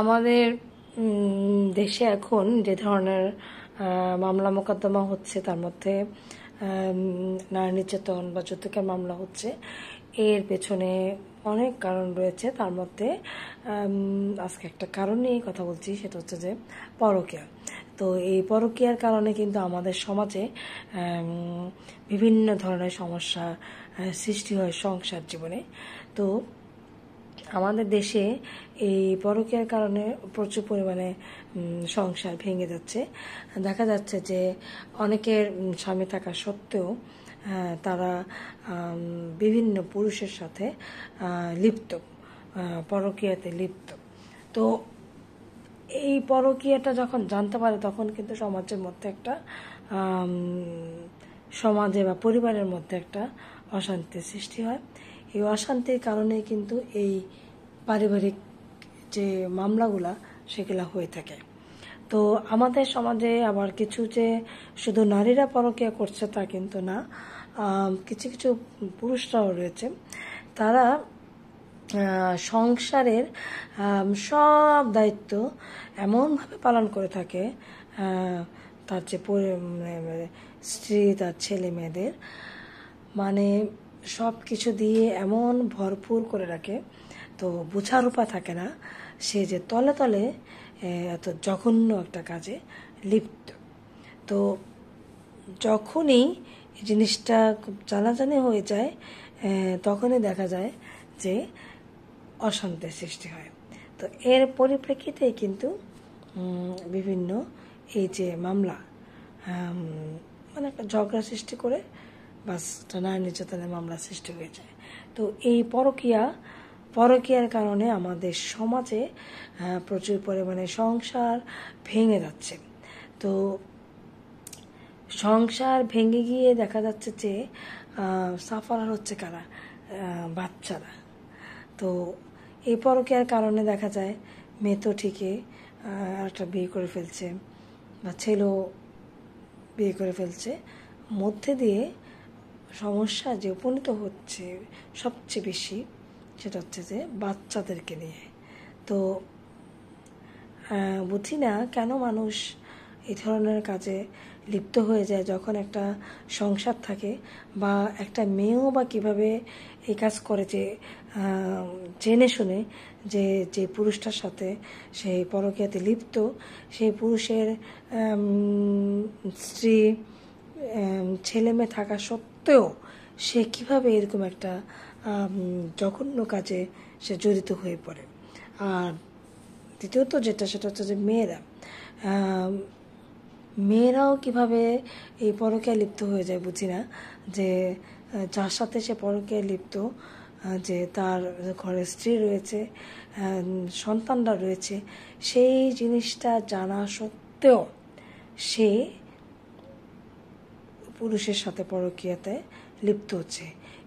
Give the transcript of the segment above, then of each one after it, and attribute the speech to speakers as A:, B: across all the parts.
A: আমাদের দেশে এখন যে ধরনের মামলা মোকদ্দমা হচ্ছে তার মধ্যে নারী নির্যাতন বা যৌতুকের মামলা হচ্ছে, এর পেছনে অনেক কারণ রয়েছে। তার মধ্যে আজকে একটা কারণ নিয়ে কথা বলছি, সেটা হচ্ছে যে পরকীয়া। তো এই পরকীয়ার কারণে কিন্তু আমাদের সমাজে বিভিন্ন ধরনের সমস্যা সৃষ্টি হয় সংসার জীবনে। তো আমাদের দেশে এই পরকীয়ার কারণে প্রচুর পরিমাণে সংসার ভেঙে যাচ্ছে। দেখা যাচ্ছে যে অনেকের স্বামী থাকা সত্ত্বেও তারা বিভিন্ন পুরুষের সাথে লিপ্ত, পরকীয়াতে লিপ্ত। তো এই পরকীয়াটা যখন জানতে পারে তখন কিন্তু সমাজের মধ্যে একটা সমাজে বা পরিবারের মধ্যে একটা অশান্তির সৃষ্টি হয়। এই অশান্তির কারণে কিন্তু এই পারিবারিক যে মামলাগুলা সেগুলা হয়ে থাকে। তো আমাদের সমাজে আবার কিছু যে শুধু নারীরা পরকীয়া করছে তা কিন্তু না, কিছু কিছু পুরুষরাও রয়েছে, তারা সংসারের সব দায়িত্ব এমনভাবে পালন করে থাকে, তার যে স্ত্রী, তার ছেলে মেয়েদের, মানে সব কিছু দিয়ে এমন ভরপুর করে রাখে, তো বোঝার উপায় থাকে না সে যে তলে তলে এত জঘন্য একটা কাজে লিপ্ত। তো যখনই এই জিনিসটা খুব জানাজানি হয়ে যায় তখনই দেখা যায় যে অশান্তির সৃষ্টি হয়। তো এর পরিপ্রেক্ষিতে কিন্তু বিভিন্ন এই যে মামলা, মানে একটা ঝগড়া সৃষ্টি করে বাস নারী নির্যাতনের মামলা সৃষ্টি হয়ে যায়। তো এই পরকীয়ার কারণে আমাদের সমাজে প্রচুর পরিমাণে সংসার ভেঙে যাচ্ছে। তো সংসার ভেঙে গিয়ে দেখা যাচ্ছে যে সাফারার হচ্ছে কারা, বাচ্চারা। তো এই পরকীয়ার কারণে দেখা যায় মেয়ে তো ঠিকই একটা বিয়ে করে ফেলছে বা ছেলেও বিয়ে করে ফেলছে, মধ্যে দিয়ে সমস্যা যে উপনীত হচ্ছে সবচেয়ে বেশি সেটা হচ্ছে যে বাচ্চাদেরকে নিয়ে। তো বুঝি না কেন মানুষ এই ধরনের কাজে লিপ্ত হয়ে যায় যখন একটা সংসার থাকে, বা একটা মেয়েও বা কিভাবে এই কাজ করে যে জেনে শুনে যে যে পুরুষটার সাথে সেই পরকীয়াতে লিপ্ত সেই পুরুষের স্ত্রী, ছেলে মেয়ে থাকা সত্ত্বেও সে কিভাবে এরকম একটা জঘন্য কাজে সে জড়িত হয়ে পড়ে। আর দ্বিতীয়ত যেটা সেটা হচ্ছে যে মেয়েরাও কিভাবে এই পরকীয়ায় লিপ্ত হয়ে যায় বুঝি না, যে যার সাথে সে পরকীয়ায় লিপ্ত, যে তার ঘরে স্ত্রী রয়েছে, সন্তানরা রয়েছে, সেই জিনিসটা জানা সত্ত্বেও সে পুরুষের সাথে পরকীয়াতে লিপ্ত হচ্ছে।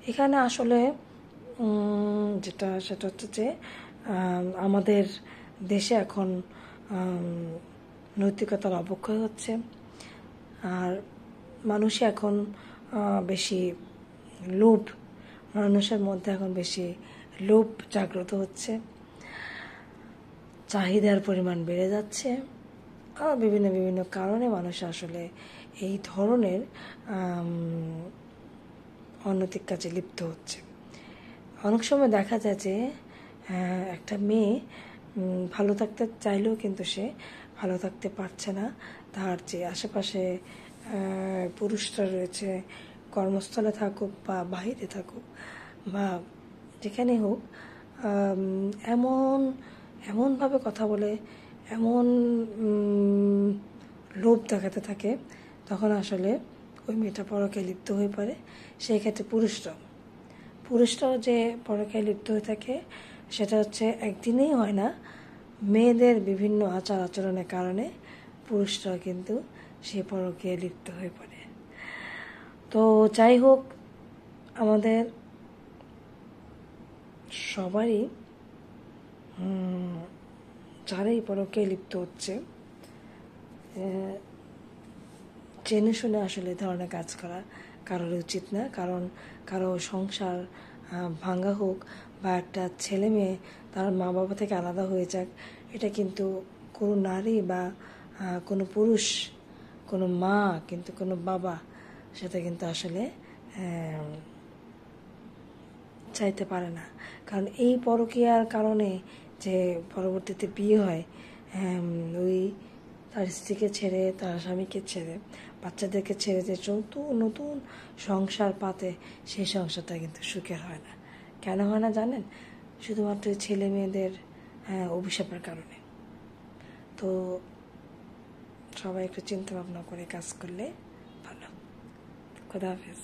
A: এখানে আসলে যেটা সেটা হচ্ছে যে আমাদের দেশে এখন নৈতিকতার অবক্ষয় হচ্ছে, আর মানুষে এখন বেশি লোভ, মানুষের মধ্যে এখন বেশি লোভ জাগ্রত হচ্ছে, চাহিদার পরিমাণ বেড়ে যাচ্ছে, আর বিভিন্ন বিভিন্ন কারণে মানুষ আসলে এই ধরনের অনৈতিক কাজে লিপ্ত হচ্ছে। অনেক সময় দেখা যায় যে একটা মেয়ে ভালো থাকতে চাইলেও কিন্তু সে ভালো থাকতে পারছে না। তার যে আশেপাশে পুরুষরা রয়েছে, কর্মস্থলে থাকুক বা বাহিরে থাকুক বা যেখানে হোক, এমনভাবে কথা বলে, এমন লোভ দেখাতে থাকে, তখন আসলে ওই মেয়েটা পরকীয়ায় লিপ্ত হয়ে পড়ে। সেই ক্ষেত্রে পুরুষরাও যে পরকীয়ায় লিপ্ত হয়ে থাকে সেটা হচ্ছে একদিনেই হয় না, মেয়েদের বিভিন্ন আচার আচরণের কারণে পুরুষরাও কিন্তু সেই পরকীয়ায় লিপ্ত হয়ে পড়ে। তো যাই হোক, আমাদের সবারই যারাই পরকীয়ায় লিপ্ত হচ্ছে জেনে শুনে আসলে ধরনের কাজ করা কারোর উচিত না। কারণ কারো সংসার ভাঙা হোক বা একটা ছেলে মেয়ে তার মা বাবা থেকে আলাদা হয়ে যাক, এটা কিন্তু কোনো নারী বা কোনো পুরুষ, কোনো মা, কিন্তু কোনো বাবা সেটা কিন্তু আসলে চাইতে পারে না। কারণ এই পরকীয়ার কারণে যে পরবর্তীতে বিয়ে হয়, ওই তার স্ত্রীকে ছেড়ে, তার স্বামীকে ছেড়ে, বাচ্চাদেরকে ছেড়ে যে নতুন সংসার পাতে, সেই সংসারটা কিন্তু সুখের হয় না। কেন হয় না জানেন? শুধুমাত্র ছেলে মেয়েদের অভিশাপের কারণে। তো সবাই একটু চিন্তা ভাবনা করে কাজ করলে ভালো। খোদা হাফেজ।